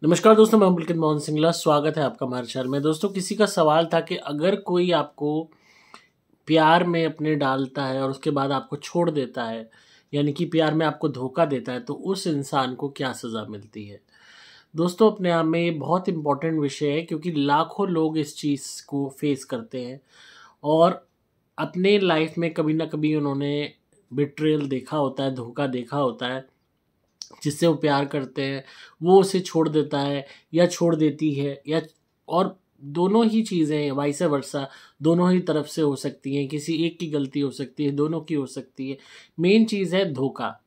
नमस्कार दोस्तों, मैं पुलकित मोहन सिंगला। स्वागत है आपका हमारे चैनल में। दोस्तों, किसी का सवाल था कि अगर कोई आपको प्यार में अपने डालता है और उसके बाद आपको छोड़ देता है, यानी कि प्यार में आपको धोखा देता है, तो उस इंसान को क्या सज़ा मिलती है। दोस्तों, अपने आप में ये बहुत इम्पोर्टेंट विषय है क्योंकि लाखों लोग इस चीज़ को फेस करते हैं और अपने लाइफ में कभी ना कभी उन्होंने बिट्रेयल देखा होता है, धोखा देखा होता है। जिससे वो प्यार करते हैं, वो उसे छोड़ देता है या छोड़ देती है, या और दोनों ही चीज़ें वाइस वर्सा दोनों ही तरफ से हो सकती हैं। किसी एक की गलती हो सकती है, दोनों की हो सकती है। मेन चीज़ है धोखा।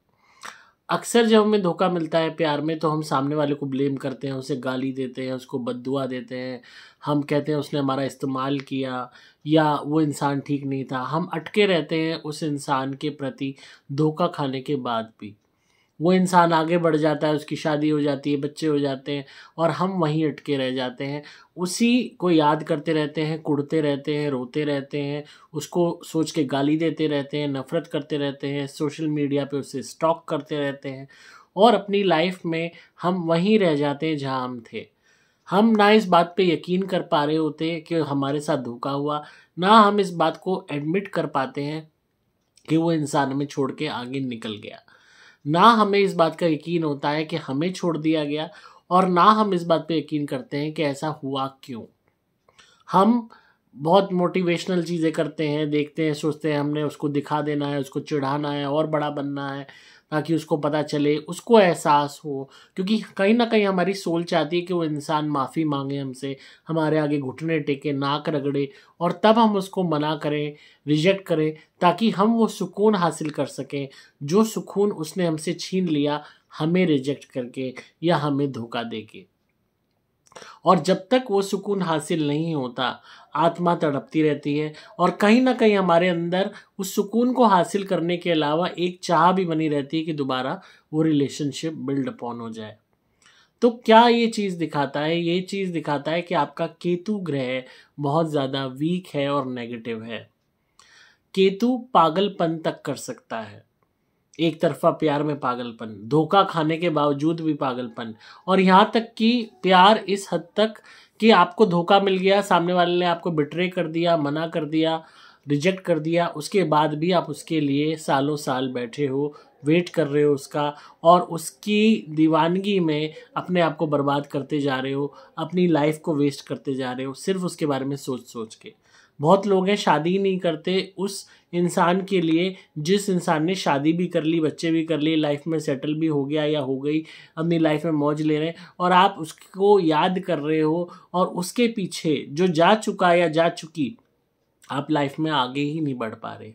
अक्सर जब हमें धोखा मिलता है प्यार में, तो हम सामने वाले को ब्लेम करते हैं, उसे गाली देते हैं, उसको बद्दुआ देते हैं। हम कहते हैं उसने हमारा इस्तेमाल किया या वो इंसान ठीक नहीं था। हम अटके रहते हैं उस इंसान के प्रति धोखा खाने के बाद भी। वो इंसान आगे बढ़ जाता है, उसकी शादी हो जाती है, बच्चे हो जाते हैं और हम वहीं अटके रह जाते हैं। उसी को याद करते रहते हैं, कुढ़ते रहते हैं, रोते रहते हैं, उसको सोच के गाली देते रहते हैं, नफ़रत करते रहते हैं, सोशल मीडिया पे उसे स्टॉक करते रहते हैं और अपनी लाइफ में हम वहीं रह जाते हैं जहाँ हम थे। हम ना इस बात पे यकीन कर पा रहे होते कि हमारे साथ धोखा हुआ, ना हम इस बात को एडमिट कर पाते हैं कि वो इंसान हमें छोड़ के आगे निकल गया। ना हमें इस बात का यकीन होता है कि हमें छोड़ दिया गया और ना हम इस बात पे यकीन करते हैं कि ऐसा हुआ क्यों। हम बहुत मोटिवेशनल चीज़ें करते हैं, देखते हैं, सोचते हैं हमने उसको दिखा देना है, उसको चिढ़ाना है और बड़ा बनना है ताकि उसको पता चले, उसको एहसास हो। क्योंकि कहीं न कहीं हमारी सोल चाहती है कि वो इंसान माफ़ी माँगे हमसे, हमारे आगे घुटने टेके, नाक रगड़े और तब हम उसको मना करें, रिजेक्ट करें, ताकि हम वो सुकून हासिल कर सकें, जो सुकून उसने हमसे छीन लिया हमें रिजेक्ट करके या हमें धोखा देके। और जब तक वो सुकून हासिल नहीं होता, आत्मा तड़पती रहती है और कहीं न कहीं हमारे अंदर उस सुकून को हासिल करने के अलावा एक चाह भी बनी रहती है कि दोबारा वो रिलेशनशिप बिल्ड अपॉन हो जाए। तो क्या ये चीज़ दिखाता है? ये चीज़ दिखाता है कि आपका केतु ग्रह बहुत ज़्यादा वीक है और नेगेटिव है। केतु पागलपन तक कर सकता है। एक तरफ़ा प्यार में पागलपन, धोखा खाने के बावजूद भी पागलपन, और यहाँ तक कि प्यार इस हद तक कि आपको धोखा मिल गया, सामने वाले ने आपको बिट्रे कर दिया, मना कर दिया, रिजेक्ट कर दिया, उसके बाद भी आप उसके लिए सालों साल बैठे हो, वेट कर रहे हो उसका और उसकी दीवानगी में अपने आप को बर्बाद करते जा रहे हो, अपनी लाइफ को वेस्ट करते जा रहे हो, सिर्फ़ उसके बारे में सोच-सोच के। बहुत लोग हैं शादी ही नहीं करते उस इंसान के लिए जिस इंसान ने शादी भी कर ली, बच्चे भी कर लिए, लाइफ में सेटल भी हो गया या हो गई, अपनी लाइफ में मौज ले रहे हैं और आप उसको याद कर रहे हो और उसके पीछे जो जा चुका या जा चुकी, आप लाइफ में आगे ही नहीं बढ़ पा रहे।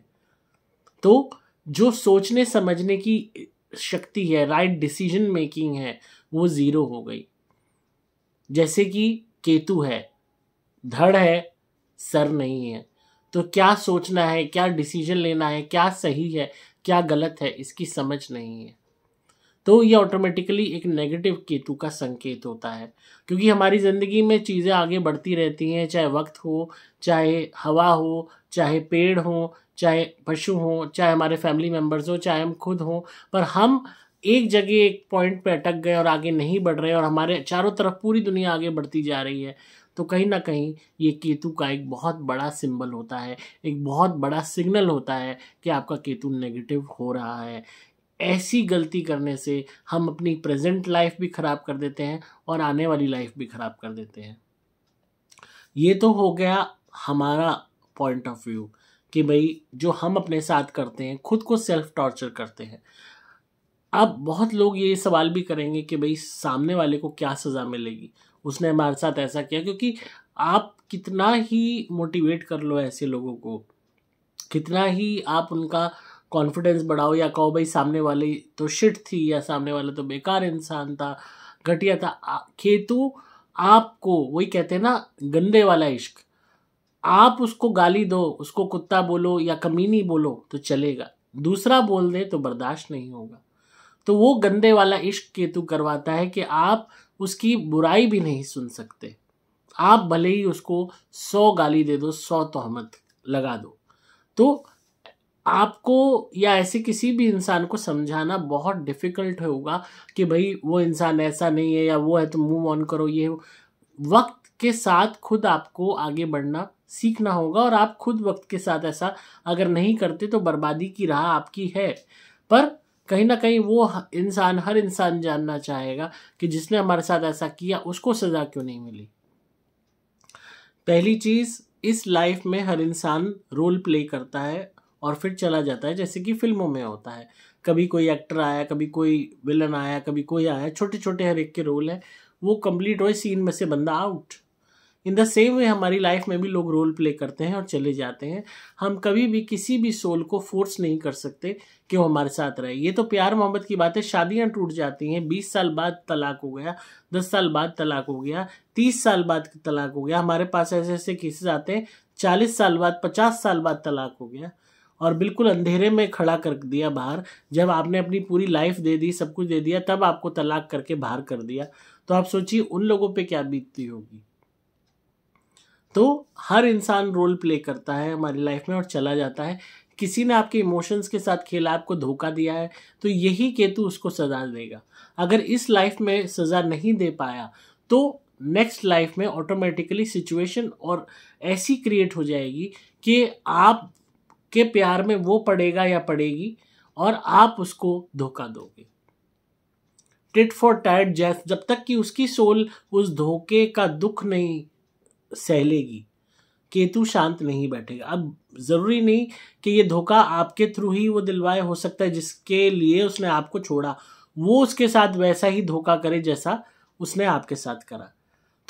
तो जो सोचने समझने की शक्ति है, राइट डिसीजन मेकिंग है, वो ज़ीरो हो गई। जैसे कि केतु है, धड़ है, सर नहीं है। तो क्या सोचना है, क्या डिसीजन लेना है, क्या सही है, क्या गलत है, इसकी समझ नहीं है। तो ये ऑटोमेटिकली एक नेगेटिव केतु का संकेत होता है क्योंकि हमारी ज़िंदगी में चीज़ें आगे बढ़ती रहती हैं, चाहे वक्त हो, चाहे हवा हो, चाहे पेड़ हो, चाहे पशु हो, चाहे हमारे फैमिली मेम्बर्स हो, चाहे हम खुद हों, पर हम एक जगह एक पॉइंट पे अटक गए और आगे नहीं बढ़ रहे और हमारे चारों तरफ पूरी दुनिया आगे बढ़ती जा रही है। तो कहीं न कहीं ये केतु का एक बहुत बड़ा सिंबल होता है, एक बहुत बड़ा सिग्नल होता है कि आपका केतु नेगेटिव हो रहा है। ऐसी गलती करने से हम अपनी प्रेज़ेंट लाइफ़ भी ख़राब कर देते हैं और आने वाली लाइफ़ भी ख़राब कर देते हैं। ये तो हो गया हमारा पॉइंट ऑफ व्यू कि भई जो हम अपने साथ करते हैं, खुद को सेल्फ टॉर्चर करते हैं। अब बहुत लोग ये सवाल भी करेंगे कि भई सामने वाले को क्या सज़ा मिलेगी? उसने हमारे साथ ऐसा किया, क्योंकि आप कितना ही मोटिवेट कर लो ऐसे लोगों को, कितना ही आप उनका कॉन्फिडेंस बढ़ाओ या कहो भाई सामने वाली तो शिट थी या सामने वाला तो बेकार इंसान था, घटिया था। केतु आपको वही कहते हैं ना, गंदे वाला इश्क। आप उसको गाली दो, उसको कुत्ता बोलो या कमीनी बोलो तो चलेगा, दूसरा बोल दे तो बर्दाश्त नहीं होगा। तो वो गंदे वाला इश्क केतु करवाता है कि आप उसकी बुराई भी नहीं सुन सकते। आप भले ही उसको 100 गाली दे दो, 100 तोहमत लगा दो। तो आपको या ऐसे किसी भी इंसान को समझाना बहुत डिफिकल्ट होगा कि भाई वो इंसान ऐसा नहीं है या वो है तो मूव ऑन करो। ये वक्त के साथ खुद आपको आगे बढ़ना सीखना होगा, और आप खुद वक्त के साथ ऐसा अगर नहीं करते तो बर्बादी की राह आपकी है। पर कहीं ना कहीं वो इंसान, हर इंसान जानना चाहेगा कि जिसने हमारे साथ ऐसा किया उसको सजा क्यों नहीं मिली। पहली चीज, इस लाइफ में हर इंसान रोल प्ले करता है और फिर चला जाता है, जैसे कि फिल्मों में होता है। कभी कोई एक्टर आया, कभी कोई विलन आया, कभी कोई आया, छोटे छोटे हर एक के रोल है, वो कंप्लीट हुए, सीन में से बंदा out. In the same way हमारी लाइफ में भी लोग रोल प्ले करते हैं और चले जाते हैं। हम कभी भी किसी भी सोल को फोर्स नहीं कर सकते कि वो हमारे साथ रहे। ये तो प्यार मोहब्बत की बात है, शादियां टूट जाती हैं, 20 साल बाद तलाक हो गया, 10 साल बाद तलाक हो गया, 30 साल बाद तलाक हो गया। हमारे पास ऐसे ऐसे केसेस आते हैं 40 साल बाद, 50 साल बाद तलाक हो गया, और बिल्कुल अंधेरे में खड़ा कर दिया बाहर। जब आपने अपनी पूरी लाइफ दे दी, सब कुछ दे दिया, तब आपको तलाक करके बाहर कर दिया। तो आप सोचिए उन लोगों पे क्या बीतती होगी। तो हर इंसान रोल प्ले करता है हमारी लाइफ में और चला जाता है। किसी ने आपके इमोशंस के साथ खेला, आपको धोखा दिया है, तो यही केतु उसको सजा देगा। अगर इस लाइफ में सजा नहीं दे पाया तो नेक्स्ट लाइफ में ऑटोमेटिकली सिचुएशन और ऐसी क्रिएट हो जाएगी कि आप के प्यार में वो पड़ेगा या पड़ेगी और आप उसको धोखा दोगे। टिट फॉर टैट, जब तक कि उसकी सोल उस धोखे का दुख नहीं सहलेगी, केतु शांत नहीं बैठेगा। अब जरूरी नहीं कि ये धोखा आपके थ्रू ही वो दिलवाए, हो सकता है जिसके लिए उसने आपको छोड़ा वो उसके साथ वैसा ही धोखा करे जैसा उसने आपके साथ करा।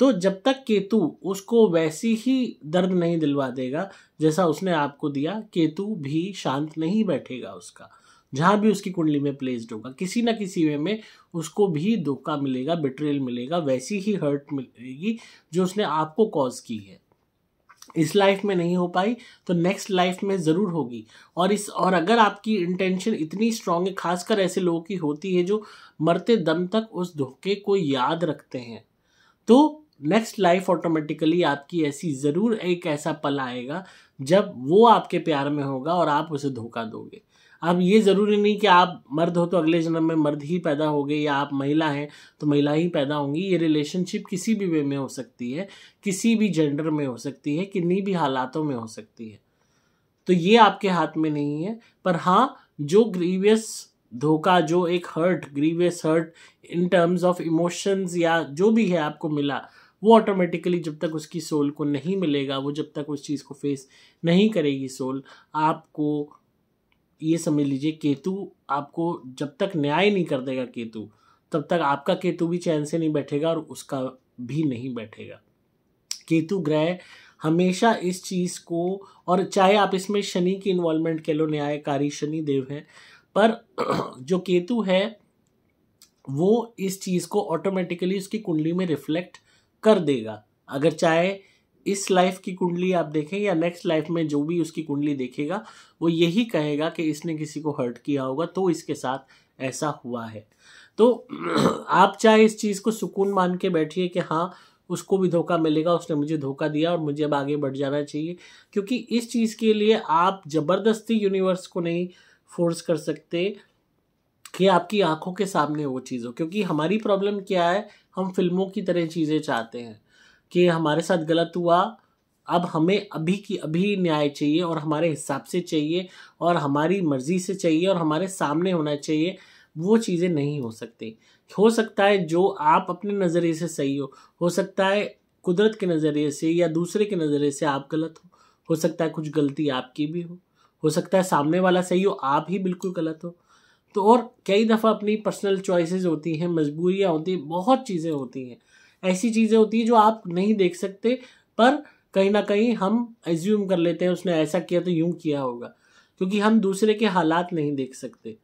तो जब तक केतु उसको वैसी ही दर्द नहीं दिलवा देगा जैसा उसने आपको दिया, केतु भी शांत नहीं बैठेगा। उसका जहां भी उसकी कुंडली में प्लेस्ड होगा, किसी ना किसी वे में उसको भी धोखा मिलेगा, बिट्रेल मिलेगा, वैसी ही हर्ट मिलेगी जो उसने आपको कॉज की है। इस लाइफ में नहीं हो पाई तो नेक्स्ट लाइफ में जरूर होगी। और अगर आपकी इंटेंशन इतनी स्ट्रांग है, खासकर ऐसे लोगों की होती है जो मरते दम तक उस धोखे को याद रखते हैं, तो नेक्स्ट लाइफ ऑटोमेटिकली आपकी ऐसी जरूर एक ऐसा पल आएगा जब वो आपके प्यार में होगा और आप उसे धोखा दोगे। अब ये जरूरी नहीं कि आप मर्द हो तो अगले जन्म में मर्द ही पैदा होगे, या आप महिला हैं तो महिला ही पैदा होंगी। ये रिलेशनशिप किसी भी वे में हो सकती है, किसी भी जेंडर में हो सकती है, किन्हीं भी हालातों में हो सकती है। तो ये आपके हाथ में नहीं है। पर हाँ, जो ग्रीवियस धोखा, जो एक hurt, grievous hurt in terms of emotions या जो भी है आपको मिला, वो ऑटोमेटिकली जब तक उसकी सोल को नहीं मिलेगा, वो जब तक उस चीज़ को फेस नहीं करेगी सोल, आपको ये समझ लीजिए केतु आपको जब तक न्याय नहीं कर देगा केतु, तब तक आपका केतु भी चैन से नहीं बैठेगा और उसका भी नहीं बैठेगा। केतु ग्रह हमेशा इस चीज़ को, और चाहे आप इसमें शनि की इन्वॉल्वमेंट कह लो, न्यायकारी शनि देव है, पर जो केतु है वो इस चीज़ को ऑटोमेटिकली उसकी कुंडली में रिफ्लेक्ट कर देगा। अगर चाहे इस लाइफ की कुंडली आप देखें या नेक्स्ट लाइफ में जो भी उसकी कुंडली देखेगा, वो यही कहेगा कि इसने किसी को हर्ट किया होगा तो इसके साथ ऐसा हुआ है। तो आप चाहे इस चीज़ को सुकून मान के बैठिए कि हाँ, उसको भी धोखा मिलेगा, उसने मुझे धोखा दिया और मुझे अब आगे बढ़ जाना चाहिए, क्योंकि इस चीज़ के लिए आप ज़बरदस्ती यूनिवर्स को नहीं फोर्स कर सकते कि आपकी आंखों के सामने वो चीज़ हो। क्योंकि हमारी प्रॉब्लम क्या है, हम फिल्मों की तरह चीज़ें चाहते हैं कि हमारे साथ गलत हुआ, अब हमें अभी की अभी न्याय चाहिए और हमारे हिसाब से चाहिए और हमारी मर्जी से चाहिए और हमारे सामने होना चाहिए। वो चीज़ें नहीं हो सकती। हो सकता है जो आप अपने नज़रिए से सही हो सकता है कुदरत के नज़रिए से या दूसरे के नज़रिए से आप गलत हो सकता है कुछ गलती आपकी भी हो सकता है सामने वाला सही हो, आप ही बिल्कुल गलत हो। तो और कई दफ़ा अपनी पर्सनल चॉइसेस होती हैं, मजबूरियाँ होती हैं, बहुत चीज़ें होती हैं, ऐसी चीज़ें होती हैं जो आप नहीं देख सकते, पर कहीं ना कहीं हम एज्यूम कर लेते हैं उसने ऐसा किया तो यूं किया होगा, क्योंकि हम दूसरे के हालात नहीं देख सकते,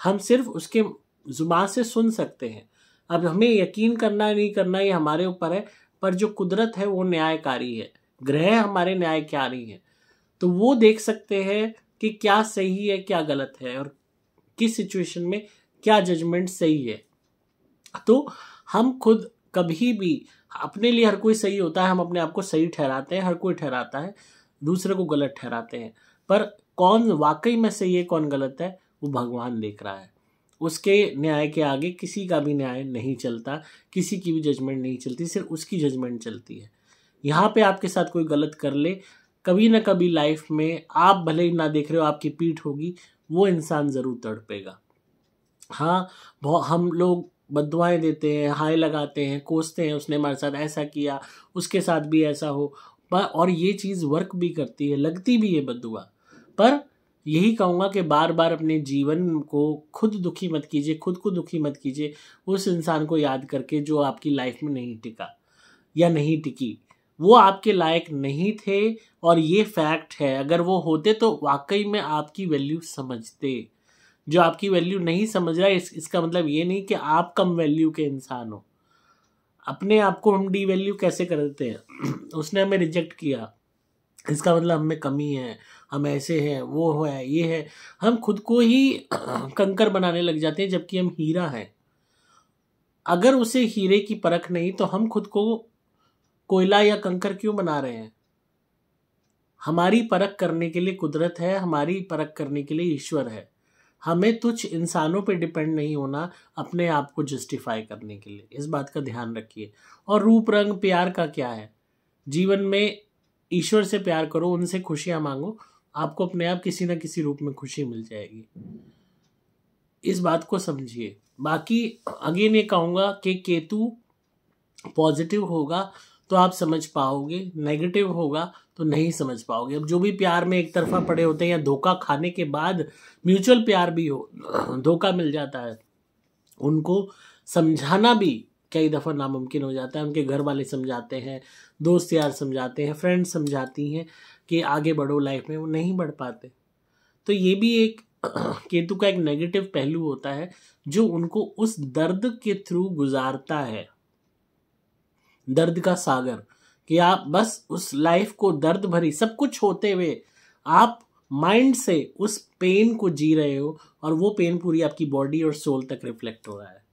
हम सिर्फ उसके जुबान से सुन सकते हैं। अब हमें यकीन करना है नहीं करना ये हमारे ऊपर है, पर जो कुदरत है वो न्यायकारी है, ग्रह हमारे न्यायकारी हैं, तो वो देख सकते हैं कि क्या सही है क्या गलत है और किस सिचुएशन में क्या जजमेंट सही है। तो हम खुद कभी भी, अपने लिए हर कोई सही होता है, हम अपने आप को सही ठहराते हैं, हर कोई ठहराता है, दूसरे को गलत ठहराते हैं, पर कौन वाकई में सही है कौन गलत है वो भगवान देख रहा है। उसके न्याय के आगे किसी का भी न्याय नहीं चलता, किसी की भी जजमेंट नहीं चलती, सिर्फ उसकी जजमेंट चलती है। यहाँ पे आपके साथ कोई गलत कर ले, कभी ना कभी लाइफ में आप भले ही ना देख रहे हो आपकी पीठ होगी, वो इंसान ज़रूर तड़पेगा। हाँ, बहुत हम लोग बद्दुआएं देते हैं, हाय लगाते हैं, कोसते हैं, उसने हमारे साथ ऐसा किया, उसके साथ भी ऐसा हो, पर और ये चीज़ वर्क भी करती है, लगती भी है बद्दुआ। पर यही कहूँगा कि बार बार अपने जीवन को खुद दुखी मत कीजिए, खुद को दुखी मत कीजिए उस इंसान को याद करके जो आपकी लाइफ में नहीं टिका या नहीं टिकी। वो आपके लायक नहीं थे और ये फैक्ट है। अगर वो होते तो वाकई में आपकी वैल्यू समझते। जो आपकी वैल्यू नहीं समझ रहा है इसका मतलब ये नहीं कि आप कम वैल्यू के इंसान हो। अपने आप को हम डी वैल्यू कैसे कर देते हैं उसने हमें रिजेक्ट किया, इसका मतलब हम में कमी है, हम ऐसे हैं, वो है, ये है। हम खुद को ही कंकर बनाने लग जाते हैं जबकि हम हीरा हैं। अगर उसे हीरे की परख नहीं तो हम खुद को कोयला या कंकर क्यों बना रहे हैं? हमारी परख करने के लिए कुदरत है, हमारी परख करने के लिए ईश्वर है। हमें तुच्छ इंसानों पे डिपेंड नहीं होना अपने आप को जस्टिफाई करने के लिए। इस बात का ध्यान रखिए। और रूप रंग प्यार का क्या है? जीवन में ईश्वर से प्यार करो, उनसे खुशियां मांगो, आपको अपने आप किसी ना किसी रूप में खुशी मिल जाएगी। इस बात को समझिए। बाकी अगेन ये कहूँगा कि केतु पॉजिटिव होगा तो आप समझ पाओगे, नेगेटिव होगा तो नहीं समझ पाओगे। अब जो भी प्यार में एक तरफा पड़े होते हैं या धोखा खाने के बाद म्यूचुअल प्यार भी हो, धोखा मिल जाता है, उनको समझाना भी कई दफ़ा नामुमकिन हो जाता है। उनके घर वाले समझाते हैं, दोस्त यार समझाते हैं, फ्रेंड्स समझाती हैं कि आगे बढ़ो लाइफ में, वो नहीं बढ़ पाते। तो ये भी एक केतु का एक नेगेटिव पहलू होता है जो उनको उस दर्द के थ्रू गुजारता है, दर्द का सागर, कि आप बस उस लाइफ को दर्द भरी सब कुछ होते हुए आप माइंड से उस पेन को जी रहे हो और वो पेन पूरी आपकी बॉडी और सोल तक रिफ्लेक्ट हो रहा है,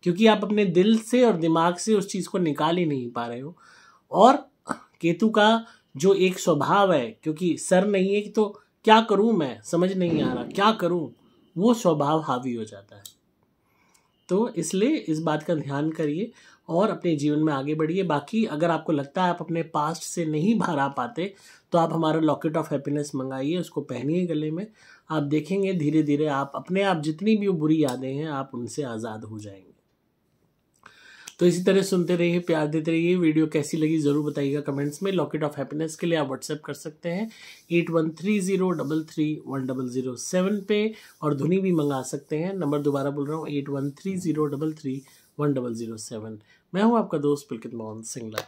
क्योंकि आप अपने दिल से और दिमाग से उस चीज़ को निकाल ही नहीं पा रहे हो। और केतु का जो एक स्वभाव है, क्योंकि सर नहीं है कि तो क्या करूं मैं, समझ नहीं आ रहा क्या करूं, वो स्वभाव हावी हो जाता है। तो इसलिए इस बात का ध्यान करिए और अपने जीवन में आगे बढ़िए। बाकी अगर आपको लगता है आप अपने पास्ट से नहीं बाहर आ पाते तो आप हमारा लॉकेट ऑफ हैप्पीनेस मंगाइए, उसको पहनिए गले में। आप देखेंगे धीरे धीरे आप अपने आप जितनी भी बुरी यादें हैं आप उनसे आज़ाद हो जाएंगे। तो इसी तरह सुनते रहिए, प्यार देते रहिए। वीडियो कैसी लगी ज़रूर बताइएगा कमेंट्स में। लॉकेट ऑफ हैप्पीनेस के लिए आप व्हाट्सएप कर सकते हैं 8130331007 पे, और धुनी भी मंगा सकते हैं। नंबर दोबारा बोल रहा हूँ 8130331007। मैं हूँ आपका दोस्त पुलकित मोहन सिंगला।